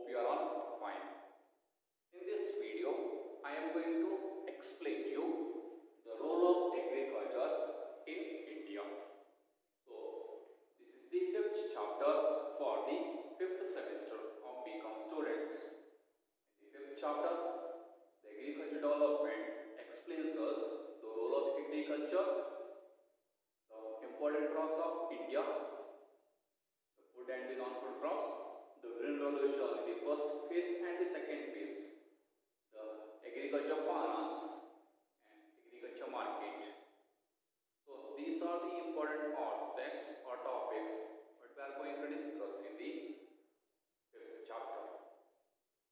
Hope you are all fine. In this video, I am going to explain you the role of agriculture in India. So, this is the fifth chapter for the fifth semester of BCom students. In the fifth chapter, the agriculture development explains us the role of agriculture, the important crops of India, the food and the non-food crops, the green revolution in the first phase and the second phase, the agriculture finance and agriculture market. So these are the important aspects or topics that we are going to discuss in the fifth chapter.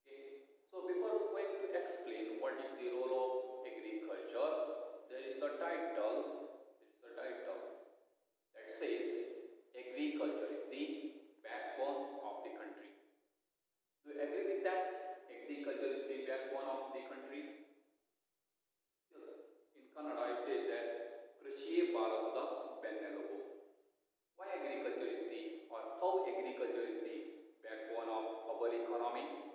Okay. So before going to explain what is the role of agriculture, there is a title. That says agriculture is the backbone of the country. Do you agree with that? Agriculture is the backbone of the country. Yes. In Kannada it says that Krishiye Bharatada Bennelubu. Why agriculture is the or how agriculture is the backbone of our economy?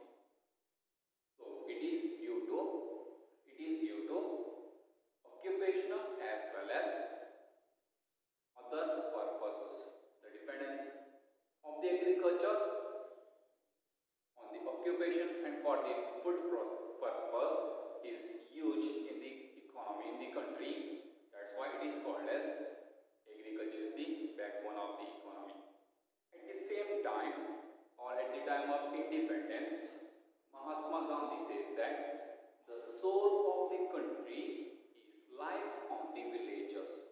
So it is due to occupational as well as other purposes. The dependence of the agriculture on the occupation and for the food purpose is huge in the economy in the country. That's why it is called as agriculture is the backbone of the economy. At the same time, or at the time of independence, Mahatma Gandhi says that the soul of the country lies on the villages.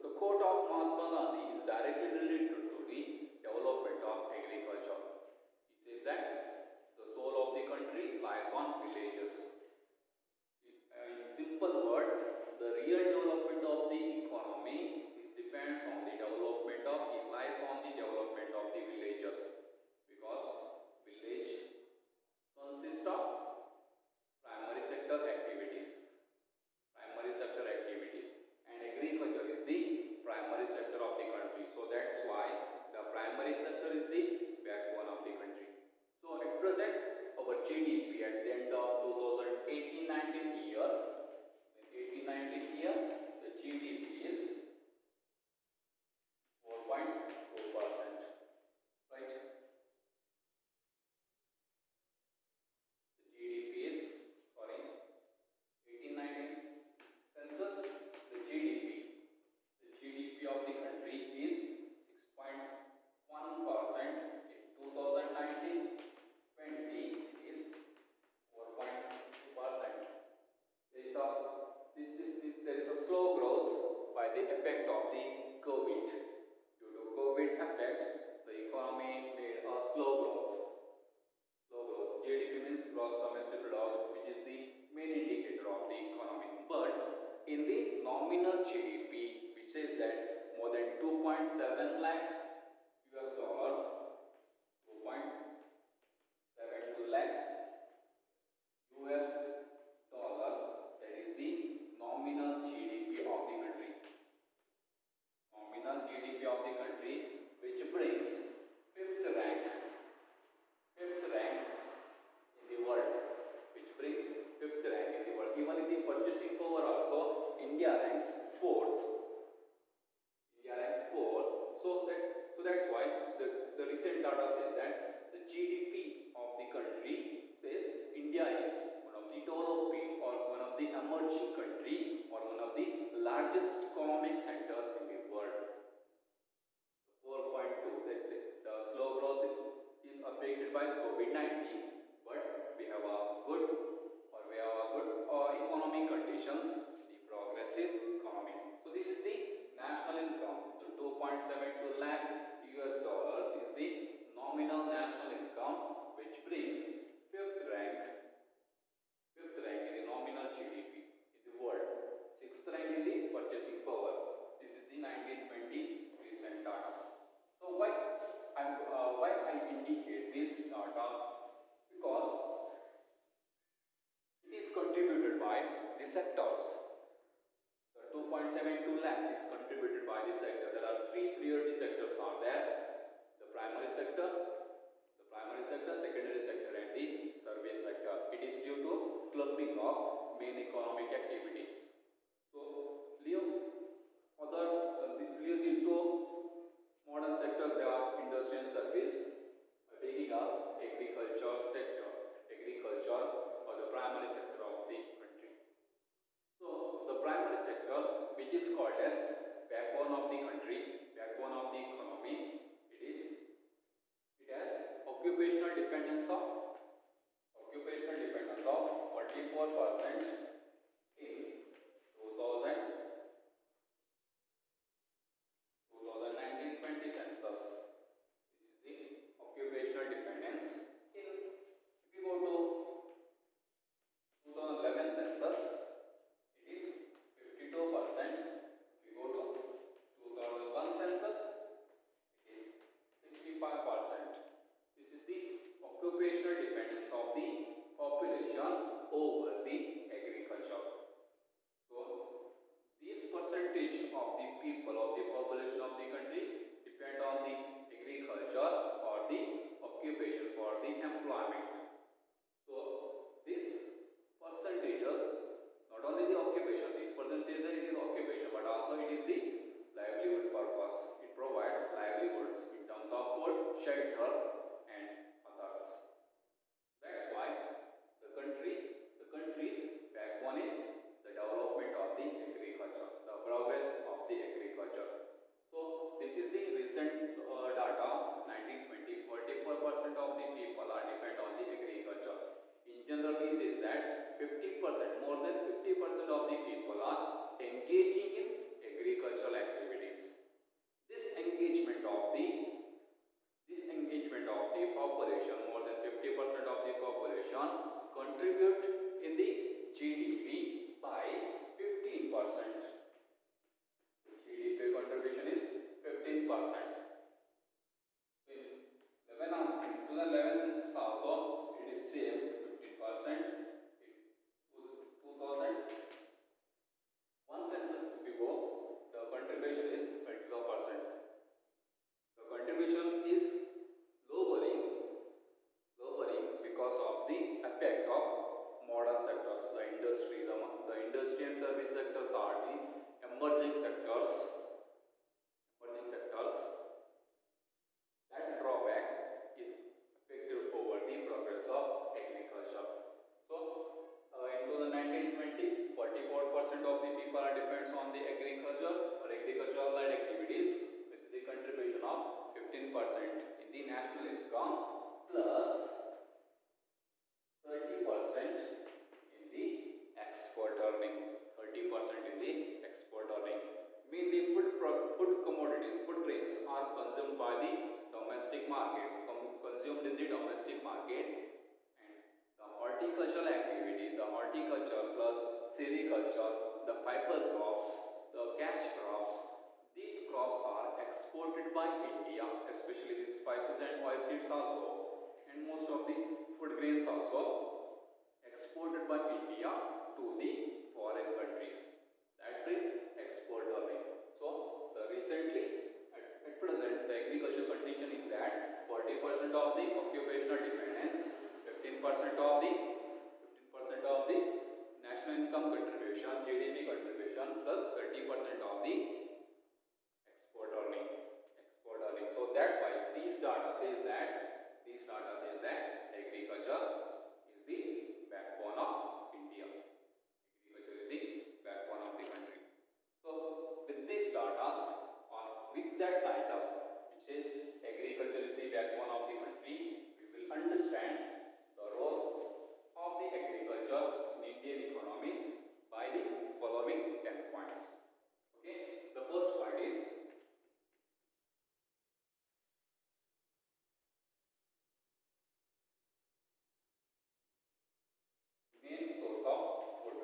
The quote of Mahatma Gandhi is directly related to the development of agriculture. He says that the soul of the country lies on villages. In simple word, the real development of the economy depends on the development of, it lies on the development of the villages, because village consists of primary sector activities, and agriculture is the primary sector of the country. So that's why the primary sector is the backbone of the country. So at present, our GDP at the end of 2018-19 year, the GDP is 4.4%, right? The GDP is, 18-19 census, the GDP of the country is 6.1%. In 2019-20 is 4.2%. There is a slow growth by the effect of the COVID. Due to COVID effect, the economy made a slow growth. GDP means gross domestic product, which is the main indicator of the economy. But in the nominal GDP, which says that more than 2.7 lakh US dollars, 2.72 lakh US dollars, that is the nominal GDP of the country. Nominal GDP of the country, which brings fifth rank in the world. Even in the purchasing power also, India ranks fourth. So that's why the recent data says that the GDP of the country says India is one of the developing or one of the emerging country or one of the largest economic center in the world. 4.2. The slow growth is affected by COVID-19, but we have a good economic conditions, the progressive economy. So this is the national income. The 2.72 lakh US dollars is the nominal national income, which brings fifth rank in the nominal GDP in the world, sixth rank in the purchasing power. This is the 1920 recent data. So why I indicate this data? Because it is contributed by the sectors. The 2.72 lakhs is contributed by the sector. There are three priority sectors are there. The primary sector, secondary sector, and the service sector. It is due to clubbing of main economic activities. So, clear into modern sectors. They are industry and service. Taking up agriculture sector, or the primary sector of the country. So, the primary sector, which is called as backbone of the country, backbone of the economy, it has occupational dependence of 44% in 2000 2019-20 census. This is the occupational dependence. If we go to 2011 census, it is 52%. If we go to 2001 census, it is 65%. This is the occupational dependence of the population over the agriculture. So, this percentage of the people, of the population of the country, depend on the agriculture for the occupation, for the employment. So, this percentages, not only the occupation, this person says that it is occupation, but also it is the livelihood purpose. It provides livelihoods in terms of food, shelter, and others. That's why the country's backbone is the development of the agriculture, the progress of the agriculture. So, this is the recent data. 1920, 44% of the people are dependent on the agriculture. In general, we say that 50%, more than 50% of the people are engaging in agricultural activities. This engagement of the population, more than 50% of the population, contribute in the GDP by 15%. The GDP contribution is 15%. In 2011 census also it is same 15%. In 2001 census if you go, the contribution is 25%. The contribution is lowering because of the effect of modern sectors. The industry and service sectors are the emerging sectors. That drawback is effective over the progress of agriculture. So, in 2019-20, 44% of the people are depends on the agriculture or agricultural activities, with the contribution of 15% in the national income plus 30% in the export earning. 30% in the export earning. Mainly food commodities, food grains are consumed by the domestic market, consumed in the domestic market, and the horticultural activity, the horticulture plus sericulture, the fiber crops, the cash crops, these crops are exported by India, especially the spices and oilseeds also, and most of the food grains also exported by India to the foreign countries. That brings export earning. So, recently, at present, the agriculture condition is that 40% of the occupational dependence, 15% of the national income contribution, GDP contribution, plus 30% of the export earning. So that's why this data says that agriculture is the backbone of India. Agriculture is the backbone of the country. So with these data, or with that title, which says agriculture is the backbone of the country, we will understand the role of the agriculture in Indian economy by the following 10 points. Okay, the first point is main source of food.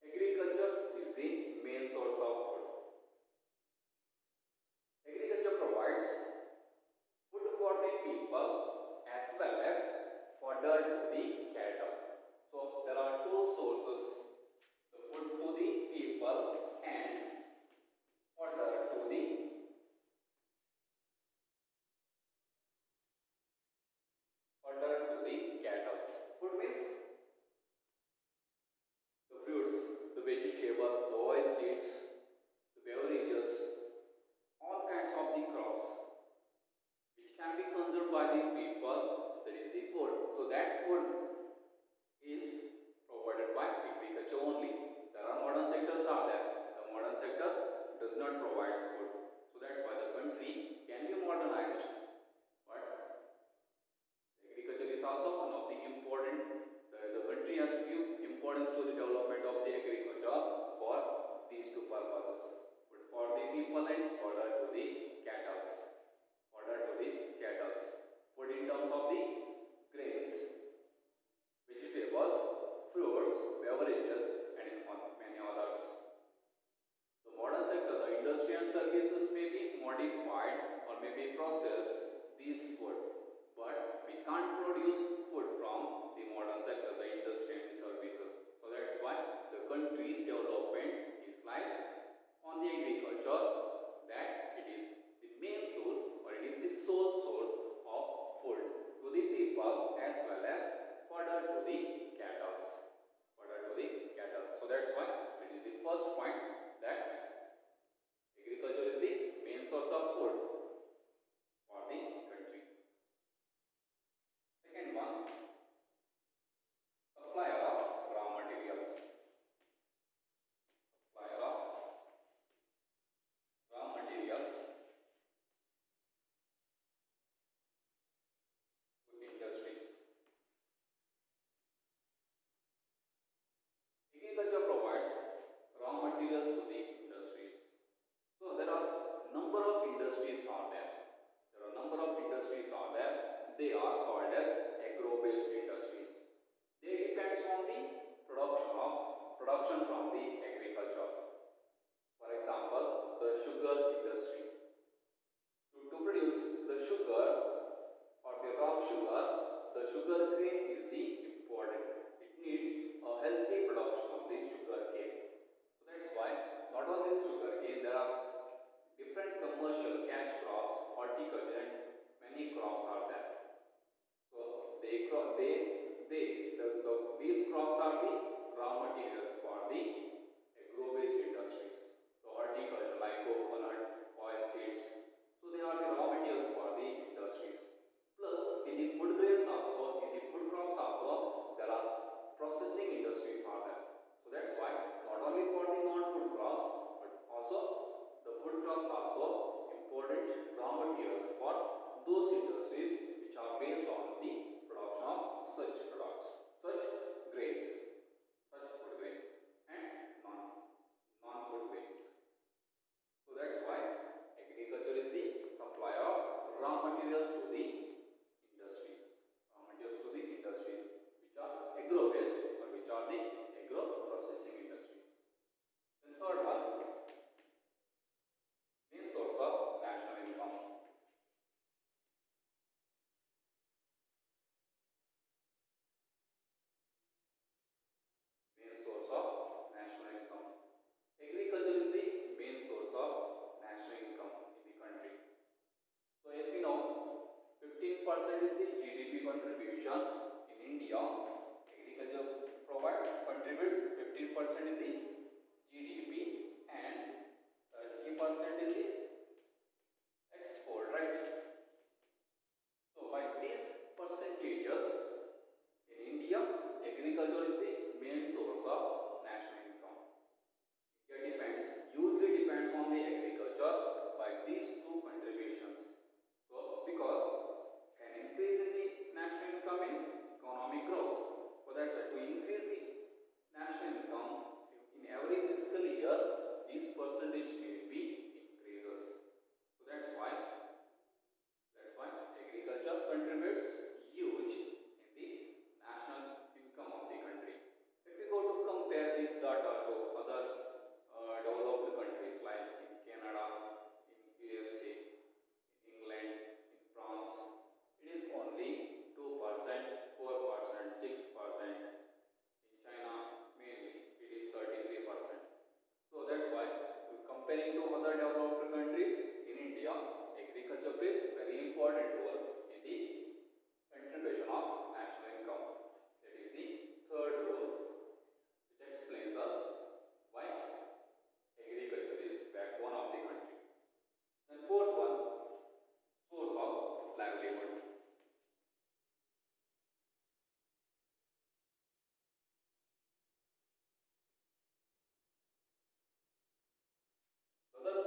Agriculture is the main source of food. Agriculture provides food for the people as well as fodder to the cattle. So there are two sources: the food to the the cattle. Food means the fruits, the vegetable, the oil seeds, the beverages, all kinds of the crops which can be consumed by the people, that is the food. So that food is provided by agriculture only. There are modern sectors are there. The modern sector does not provide food. So that's why the country can be modernized. But agriculture is also one of the important, the country has give importance to the development of the agriculture for these two purposes. But for the people and further to the cattle. Further to the cattle. Food in terms of the grains, vegetables, fruits, beverages, and many others. The modern sector, the industry and services may be modified or may be processed these food, but we can't produce food from the modern sector, the industry and the services. So that's why the country's development is lies on the agriculture, that it is the main source or it is the sole source of food to the people as well as further to the cattle. Further to the cattle. So that's why it is the first point, that agriculture is the main source of food for the country. Second one, supplier of raw materials. Supplier of raw materials to industries. Agriculture provides raw materials to the industries. So there are number of industries are there. There are number of industries are there. They are called as agro-based industries. They depends on the production from the agriculture. For example, the sugar industry. To produce the sugar or the raw sugar, the sugar cane is the important. It needs a healthy production of the sugar cane. So that's why not only the sugar cane, there are different commercial cash crops, horticulture, and many crops are there. So these crops are the raw materials for the agro-based industries. So horticulture like coconut, oil seeds. So they are the raw materials for the industries. Plus in the food grains also, in the food crops also, there are processing industries are there. So that's why not only for the non-food crops, but also the food crops also important raw materials for those industries which are based on the production of such products, such grains, such food grains and non-food grains. So that's why agriculture is the supplier of raw materials to the industries. Raw materials to the industries which are agro-based or which are the agro-processing industries. The third one, main source of national income. Main source of national income. Agriculture is the main source of national income in the country. So as we know, 15% is the GDP contribution in India. Agriculture contributes 15% in the GDP and 30% in the export, right? So by these percentages, in India, agriculture is the main source of national income. India hugely depends on the agriculture by these two contributions. So because an increase in the national income is economic growth. So that's why to increase the national income in every fiscal year, this percentage may be increases.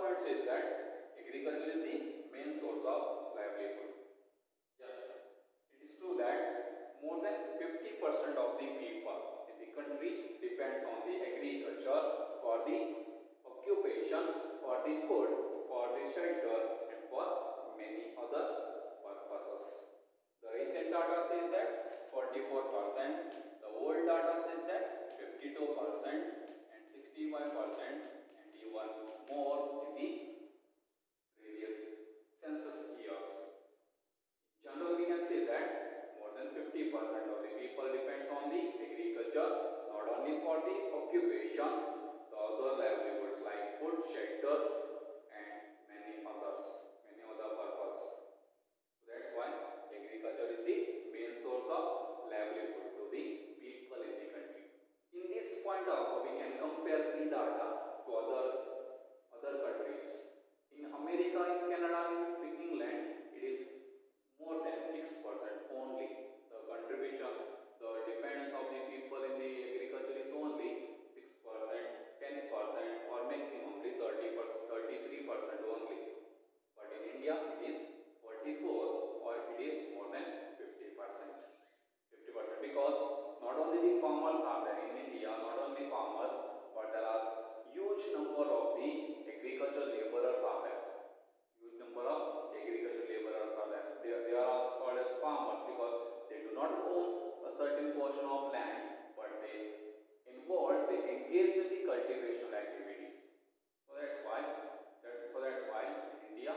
point says that agriculture is the main source of livelihood. Yes, it is true that more than 50% of the people in the country depends on the agriculture for the occupation, for the food, for the shelter, and for many other purposes. The recent data says that 44%, the old data says that 52% and 65% and even more in the previous census years. In general, we can say that more than 50% of the people depends on the agriculture, not only for the occupation, the other livelihoods like food, shelter, and many other purpose. So that's why agriculture is the main source of livelihood to the people in the country. In this point also, we can compare the data to other countries. In America, in Canada, in England, it is more than 6% only. The contribution, the dependence of the people in the agriculture is only 6%, 10%, or maximum 30%, 33% only. But in India, it is 44, or it is more than 50%. 50% because not only the farmers are there in India, not only farmers, but there are huge number of the agricultural laborers are there. Huge number of agricultural laborers are there. They are also called as farmers because they do not own a certain portion of land, but they engage in the cultivation activities. So that's why in India,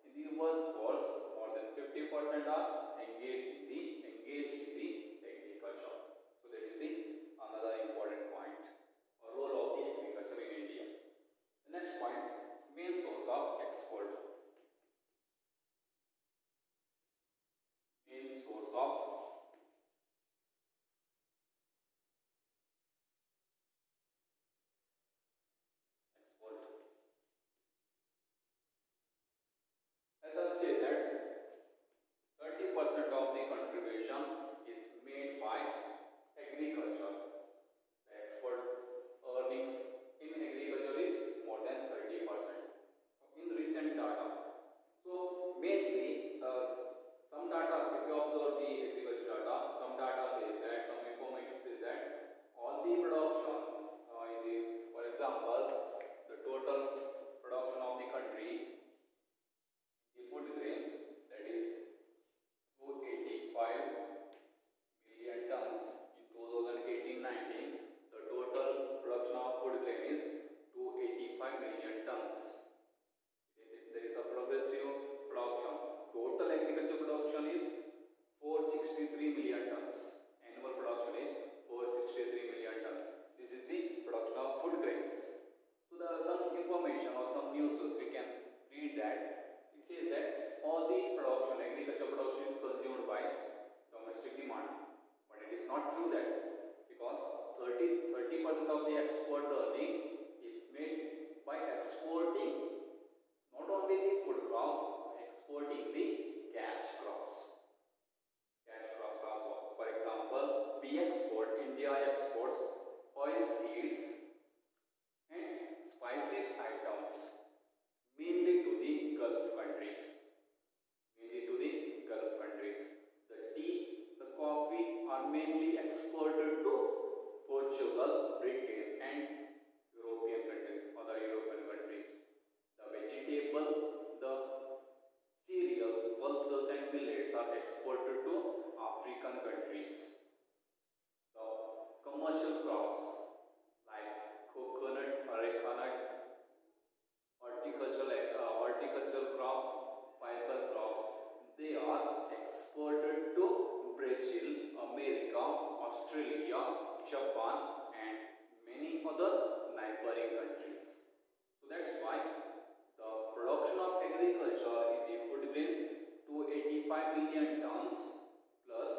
in the workforce, more than 50% are engaged in the agriculture. So that is the another important point, a role of the agriculture in India. The next point, main source of export. Main source of export. As I said that 30% of the contribution is made by agriculture. The export earnings in agriculture is more than 30% in recent data. So mainly some data, if you observe the agriculture data, some data says that, some information says that all the production for example, the total production of the country, the food grain, that is 285 million tons in 2018-19. The total production of food grain is 285 million tons. There is a progressive production. Total agriculture production is 463 million tons. Annual production is 463 million tons. This is the production of food grains. So there are some information or some news we can read that. It says that all the production, agriculture production is consumed by domestic demand. But it is not true that, because 30% of the export earnings is made by exporting not only the food crops, exporting the cash crops. Cash crops also. For example, India exports oil seeds and spices items mainly to the Gulf countries. The tea, the coffee are mainly exported to Portugal, Britain, and other European countries. The vegetable, the cereals, pulses, and millets are exported to African countries. The commercial crops like coconut, areca nut, horticultural crops, fiber crops, they are exported to Brazil, America, Australia, Japan, and many other neighboring countries. So that's why the production of agriculture in the food grains 285 million tons, plus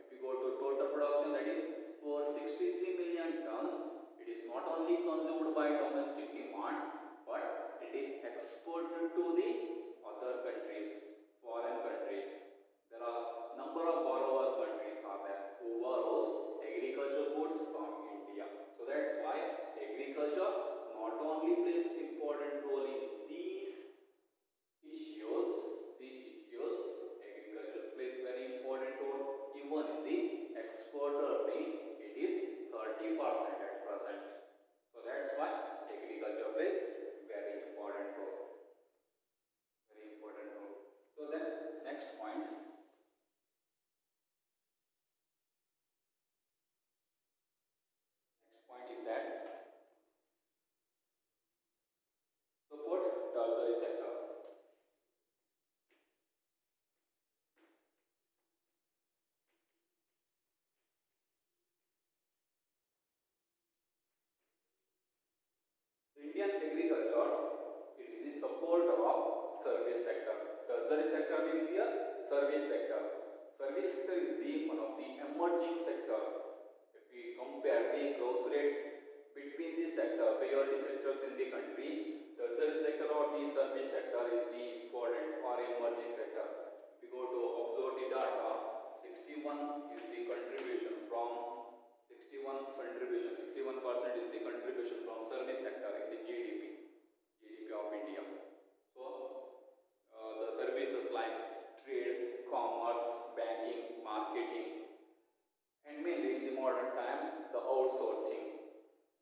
if you go to total production, that is 463 million tons. It is not only consumed by domestic demand, but it is exported to the other countries, foreign countries. There are number of borrower countries are there who borrows agricultural goods from India. So that's why agriculture not only plays important role in these Indian agriculture, it is the support of service sector. Tertiary sector means here service sector. Service sector is the one of the emerging sector. If we compare the growth rate between the sector, priority sectors in the country, tertiary sector or the service sector is the important or emerging sector. If we go to observe the data, 61 is the contribution from 61% is the contribution from service sector in the GDP of India. So the services like trade, commerce, banking, marketing, and mainly in the modern times the outsourcing.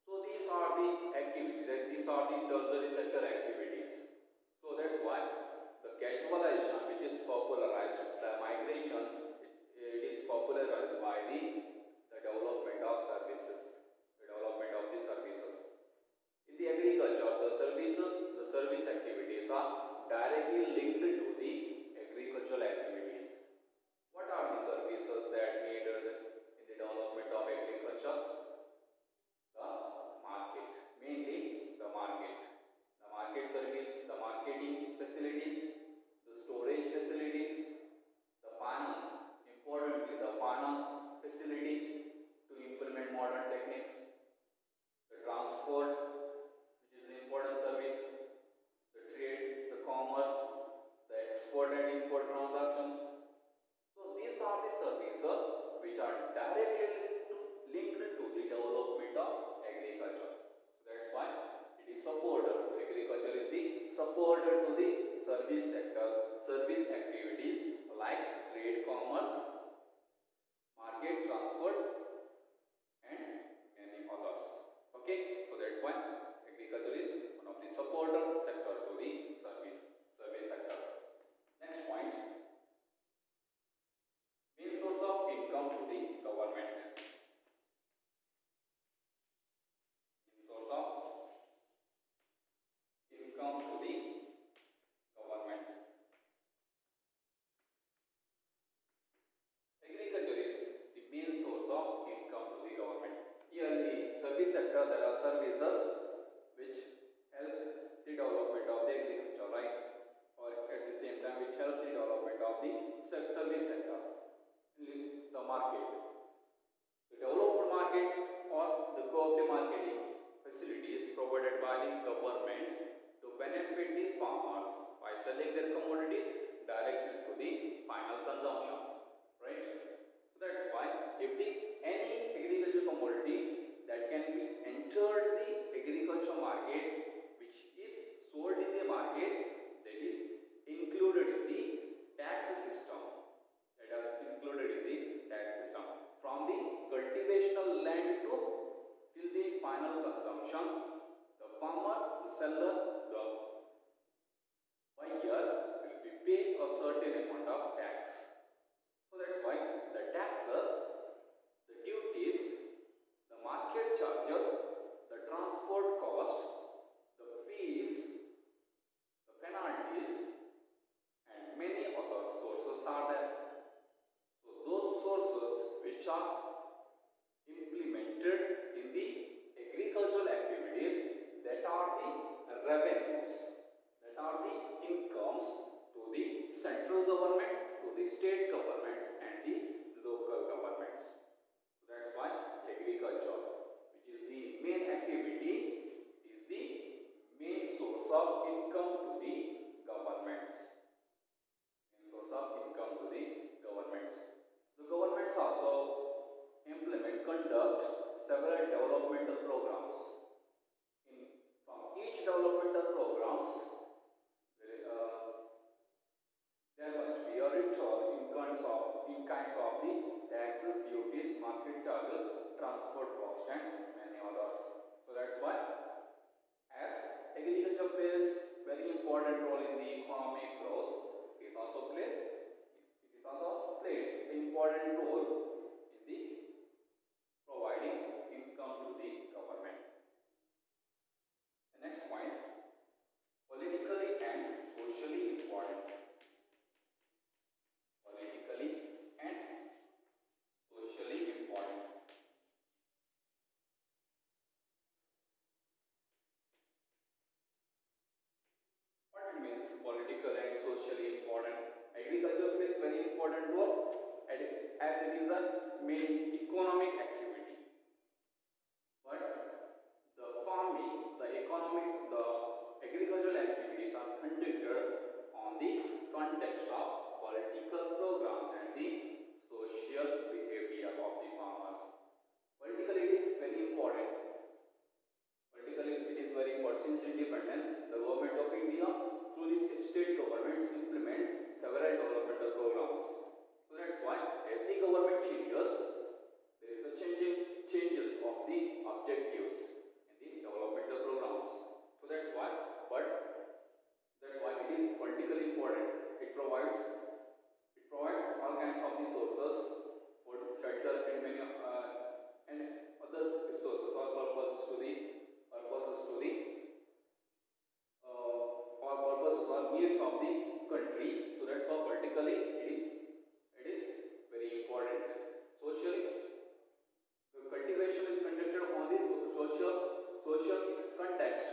So these are the activities, these are the tertiary sector activities. So that's why the casualization, which is popularized, the migration, it is popularized by the development of services, the development of the services. In the agriculture, the service activities are directly linked to the agricultural activities. What are the services that needed in the development of agriculture? The market, mainly the market. The market service, the marketing facilities, the storage facilities, the finance, importantly the finance facility to implement modern techniques, the transport, which is an important service, the trade, the commerce, the export and import transactions. So these are the services which are directly linked to the development of agriculture. So that's why it is supported. Agriculture is the supporter to the service sectors, service activities like trade, commerce, market, transport, and many others. Okay, so that's why agriculture is one of the supporter sector to the service sectors. Next point, main source of income to the government. Main source of income to the government. Agriculture is the main source of income to the government. Here in the service sector, there are services which help the development of the agriculture, right? Or at the same time, which help the development of the service sector. List the market. The developed market or the co-operative marketing facilities provided by the government to benefit the farmers by selling their commodities directly to the final consumption, right? So that's why if the any agricultural commodity that can be entered the agriculture market, which is sold in the market, that is included in the tax system, from the cultivational land to till the final consumption, the farmer, the seller, the buyer will be pay a certain amount of tax. So that's why the taxes, the duties, the market charges, the transport cost, the fees, the penalties, and many other sources are there. So those sources which are implemented in the agricultural activities, that are the revenues, that are the incomes to the central government, to the state governments, and the local governments. So that's why agriculture, which is the main activity, is the main source of income to the governments. Main source of income to the governments. The governments also conduct several developmental programs. From each developmental programs, there must be a return in kinds of the taxes, duties, market charges, transport cost, and many others. So that's why, as agriculture plays very important role in the economic growth, it is also played an important role in the providing income to the government. The next point, politically and socially important. Politically and socially important. socially important. Agriculture plays very important role as it is a main economic activity. But the farming, the economic, the agricultural activities are conducted on the context of political programs and the social behavior of the farmers. Politically, it is very important. Politically, it is very important. Since independence, the government of India, through the state governments, implement several developmental programs. So that's why, as the government changes, there is a changes of the objectives in the developmental programs. So that's why it is politically important. It provides all kinds of resources for shelter and many and other resources or purposes or needs of the country. So that's why politically it is very important. Socially, the cultivation is conducted on the social context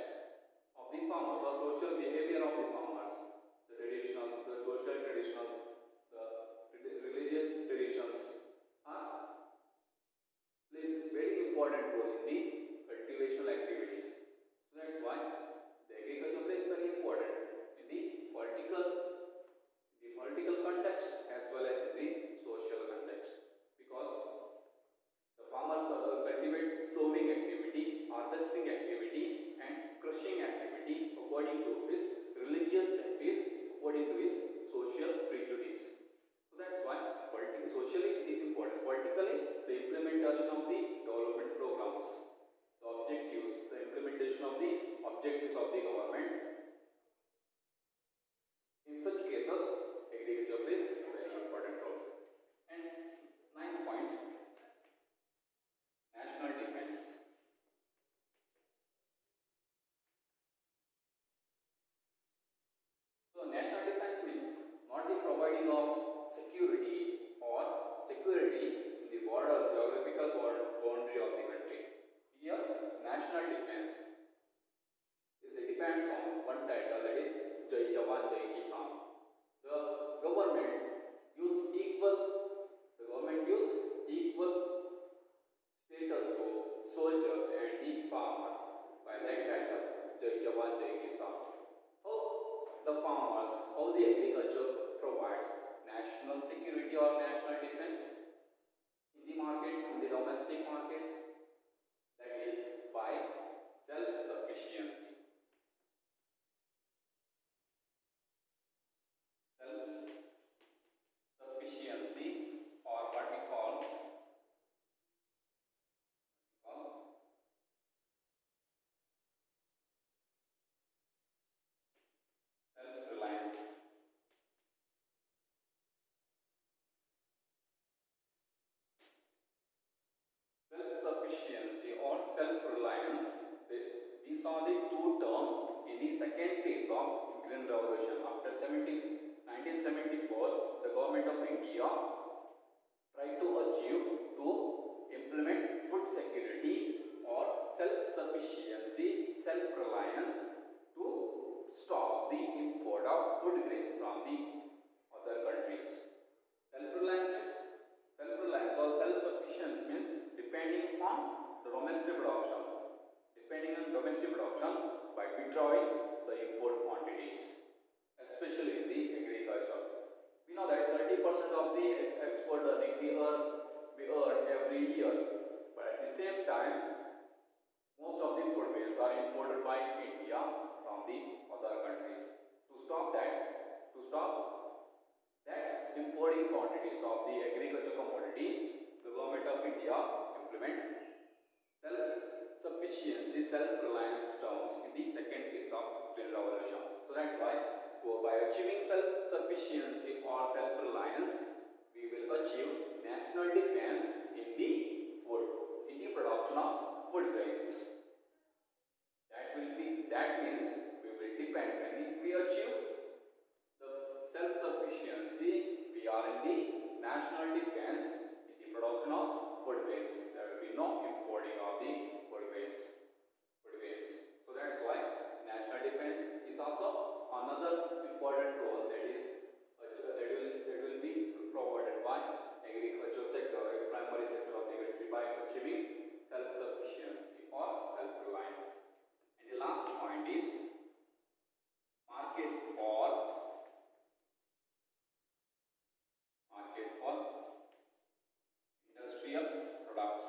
of the farmers or social behavior of the farmers. The social traditionals, the religious traditions are plays very important role in the cultivational activities. So that's why the agriculture plays very important in the political context as well as in the social context, because the farmer cultivate sowing activity, harvesting activity, and crushing activity according to his religious practice, according to his social prejudice. So that's why socially it is important. Politically, the implementation of the development programs, the implementation of the objectives of the government. In such cases, agriculture plays a very important role. And ninth point, national defense. So national defense means not the providing of security in the borders, geographical boundary of the country. Here, national defense depends on one title, that is Jai Jawan Jai Kisan. The government gives equal status to soldiers and the farmers by that title, Jai Jawan Jai Kisan. How the agriculture provides national security or national defense in the market, in the domestic market, that is by self-sufficiency. Self-sufficiency, or what we call self-reliance. Self-sufficiency or self-reliance, these are the two terms in the second phase of Green Revolution. After 1974, the government of India tried to implement food security or self-sufficiency, self-reliance, to stop the import of food grains from the other countries. Self-reliance or self-sufficiency means depending on domestic production by withdrawing the import quantities, especially in the agriculture. We know that 30% of the export earning we earn every year, but at the same time, most of the food grains are imported by India from the other countries. To stop that importing quantities of the agriculture commodity, the government of India implement self-sufficiency, self-reliance terms in the second phase of Green Revolution. So that's why, by achieving self-sufficiency or self-reliance, we will achieve national defense in the production of food grains. That means we will depend, when we achieve the self-sufficiency, we are in the national defense in the production of food grains. There will be no importing of the food grains. So that's why national defense is also another important role that is that will be provided by agriculture sector, a primary sector of the country, by achieving self-sufficiency or self-reliance. And the last point is market for industrial products.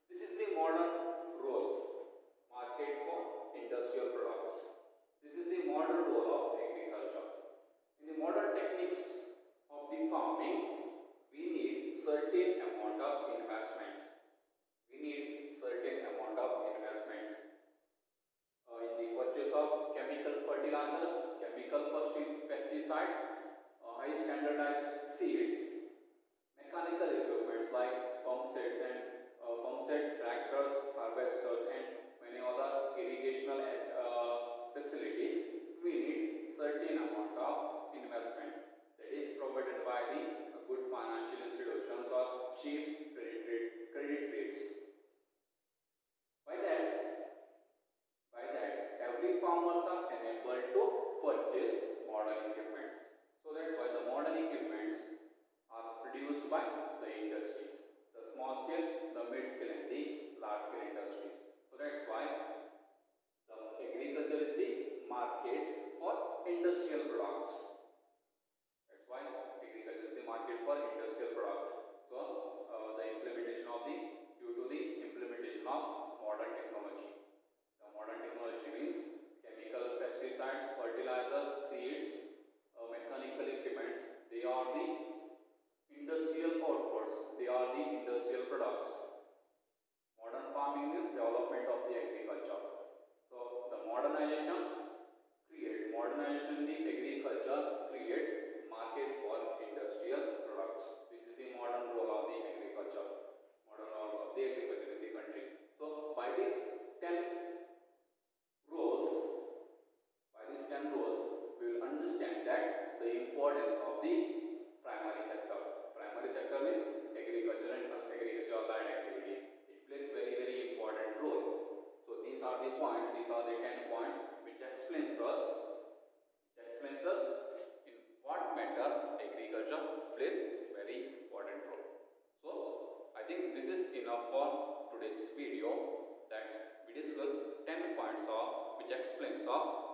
This is the modern role, market for industrial products. This is the modern role of agriculture. In the modern techniques of the farming, we need certain amount of investment. We need certain amount of investment in the purchase of chemical fertilizers, chemical pesticides, high standardized seeds, mechanical equipments like pump set tractors, harvesters, and many other irrigational facilities. We need certain amount of investment that is provided by the good financial institutions or cheap credit rates. By that, every farmers are enabled to purchase modern equipments. So that's why the modern equipments are produced by the industries, the small scale, the mid scale, and the large scale industries. So that's why the agriculture is the market for industrial products. That's why agriculture is the market for industrial product. So the implementation of the due to the implementation of modern technology. The modern technology means chemical pesticides, fertilizers, seeds, mechanical equipments. They are the industrial outputs. They are the industrial products. Modern farming is development of the agriculture. So the modernization in the agriculture creates market for industrial products. This is the modern role of the agriculture. Modern role of the agriculture in the country. So by these 10 roles, we will understand that the importance of the primary sector. Primary sector means agriculture and agricultural allied activities. It plays very important role. So these are the points. These are the 10 points which explains us in what matter agriculture plays very important role. So I think this is enough for today's video, that we discuss 10 points of which explains of